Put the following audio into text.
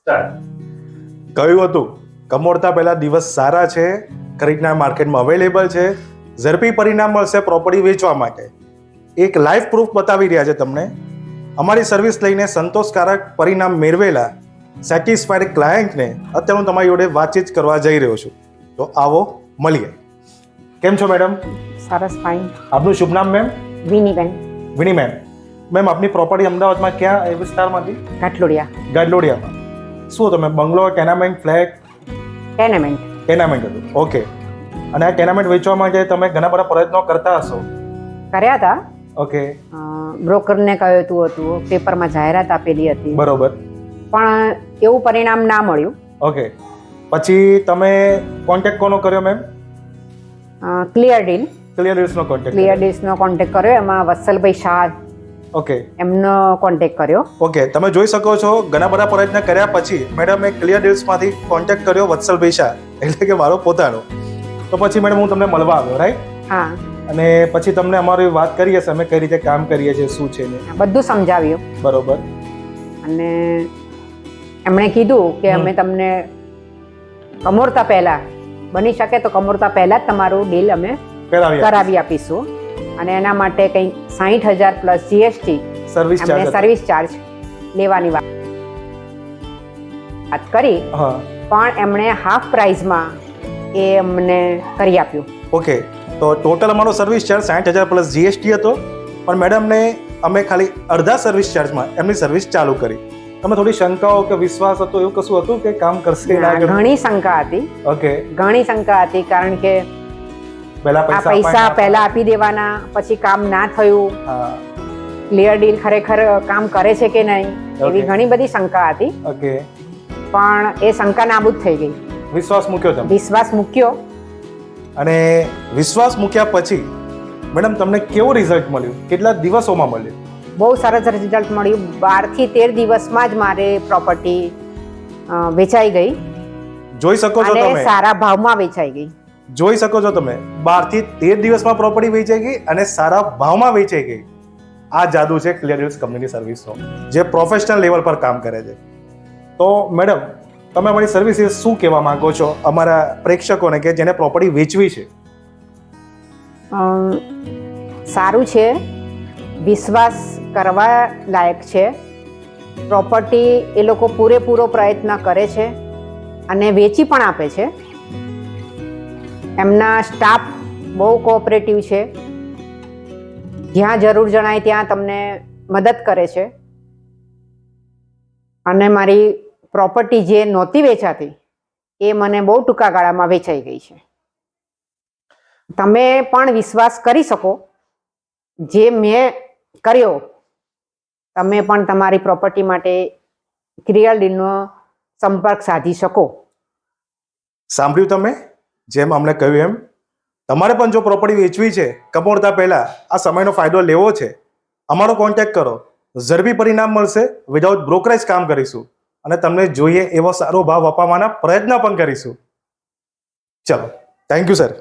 કહ્યું હતું કમોડતા પહેલા દિવસ સારા છે, ખરીદનાર માર્કેટમાં અવેલેબલ છે, ઝડપી પરિણામ મળશે પ્રોપર્ટી વેચવા માટે. એક લાઈવ પ્રૂફ બતાવી રહ્યા છે તમને. અમારી સર્વિસ લઈને સંતોષકારક પરિણામ મેળવેલા સેટિસ્ફાઈડ ક્લાયન્ટને અત્યારે હું તમારી જોડે વાતચીત કરવા જઈ રહ્યો છું. તો આવો મળીએ. કેમ છો મેડમ? સરસ, ફાઇન. આપનું શુભ નામ મેમ? વિનીબેન. વિની મેમ આપની પ્રોપર્ટી અમદાવાદમાં ક્યાં એ વિસ્તારમાંથી? ઘાટલોડિયા. ગાડલોડિયામાં. શું તમે બંગલો, ટેનામેન્ટ, ફ્લેટ? ટેનામેન્ટ. ટેનામેન્ટ હતું. ઓકે. અને આ ટેનામેન્ટ વેચવા માટે તમે ઘણા બધા પ્રયત્નો કરતા હશો? કર્યા હતા. ઓકે. બ્રોકરને કહ્યું હતું, પેપરમાં જાહેરાત આપેલી હતી, બરોબર. પણ એવું પરિણામ ના મળ્યું. ઓકે. પછી તમે કોન્ટેક્ટ કોનો કર્યો મેમ? Clear deal. ક્લિયર ડીલ્સનો કોન્ટેક્ટ? ક્લિયર ડીલ્સનો કોન્ટેક્ટ કર્યો. એમાં વત્સલભાઈ શાહ ઓકે એમનો કોન્ટેક્ટ કર્યો. ઓકે. તમે જોઈ શકો છો ઘણા બધા પ્રયત્ન કર્યા પછી મેડમે ક્લિયર ડીલ્સમાંથી કોન્ટેક્ટ કર્યો વત્સલભાઈ શાહ, એટલે કે મારો પોતાનો. તો પછી મેડમ હું તમને મળવા આવ્યો, રાઈટ? હા. અને પછી તમને અમારી વાત કરી હશે અમે કઈ રીતે કામ કરીએ છીએ, શું છે ને બધું સમજાવ્યું. બરોબર. અને એમણે કીધું કે અમે તમને કમોરતા પહેલા, બની શકે તો કમોરતા પહેલા જ તમારું ડીલ અમે કરાવી આપીશું. અને એના માટે કંઈક 60,000 પ્લસ જીએસટી સર્વિસ ચાર્જ લેવાની વાત કરી. પણ એમણે હાફ પ્રાઇઝમાં એ અમને કરી આપ્યું. ઓકે. તો ટોટલ અમારો સર્વિસ ચાર્જ 60,000 પ્લસ જીએસટી હતો, પણ મેડમને અમે ખાલી અડધા સર્વિસ ચાર્જમાં એમની સર્વિસ ચાલુ કરી. તમે થોડી શંકાઓ કે વિશ્વાસ હતો એવું કશું હતું કે કામ કરશે? ઘણી શંકા હતી. ઓકે. ઘણી શંકા હતી, કારણ કે આ પૈસા પહેલા આપી દેવાના, પછી કામ ના થયું, ક્લિયર ડીલ ખરેખર કામ કરે છે કે નહીં, એવી ઘણી બધી શંકા હતી. ઓકે. પણ એ શંકા નાબૂદ થઈ ગઈ. વિશ્વાસ મૂક્યો તમે? વિશ્વાસ મૂક્યો. અને વિશ્વાસ મૂક્યા પછી મેડમ તમને કેવું રિઝલ્ટ મળ્યું? કેટલા દિવસોમાં મળ્યું? બહુ સરસ રિઝલ્ટ મળ્યું. 12 થી 13 દિવસમાં જ મારી પ્રોપર્ટી વેચાઈ ગઈ. જોઈ શકો છો તમે, સારા ભાવમાં વેચાઈ ગઈ. જોઈ શકો છો તમે, 12 થી 13 દિવસમાં પ્રોપર્ટી વેચાઈ ગઈ અને સારા ભાવમાં વેચાઈ ગઈ. આ જાદુ છે ક્લિયર ડીલ્સ કંપનીની સર્વિસનો, જે પ્રોફેશનલ લેવલ પર કામ કરે છે. તો મેડમ તમે અમારી સર્વિસ શું કહેવા માંગો છો અમારા પ્રેક્ષકોને કે જેને પ્રોપર્ટી વેચવી છે? સારું છે, વિશ્વાસ કરવા લાયક છે. પ્રોપર્ટી એ લોકો પૂરેપૂરો પ્રયત્ન કરે છે અને વેચી પણ આપે છે. એમના સ્ટાફ બહુ કોઓપરેટિવ છે. જ્યાં જરૂર જણાય ત્યાં તમને મદદ કરે છે. અને મારી પ્રોપર્ટી જે નહોતી વેચાતી એ મને બહુ ટૂંકા ગાળામાં વેચાઈ ગઈ છે. તમે પણ વિશ્વાસ કરી શકો જે મેં કર્યો. તમે પણ તમારી પ્રોપર્ટી માટે ક્લિયર ડીલનો સંપર્ક સાધી શકો. સાંભળ્યું તમે? જેમ અમને કહ્યું એમ તમારે પણ જો પ્રોપર્ટી વેચવી છે, કમોડતા પહેલા આ સમયનો ફાયદો લેવો છે, અમારો કોન્ટેક્ટ કરો. ઝડપી પરિણામ મળશે. વિધાઉટ બ્રોકરેજ કામ કરીશું અને તમને જોઈએ એવો સારો ભાવ અપાવવાના પ્રયત્ન પણ કરીશું. ચલો, થેન્ક યુ સર.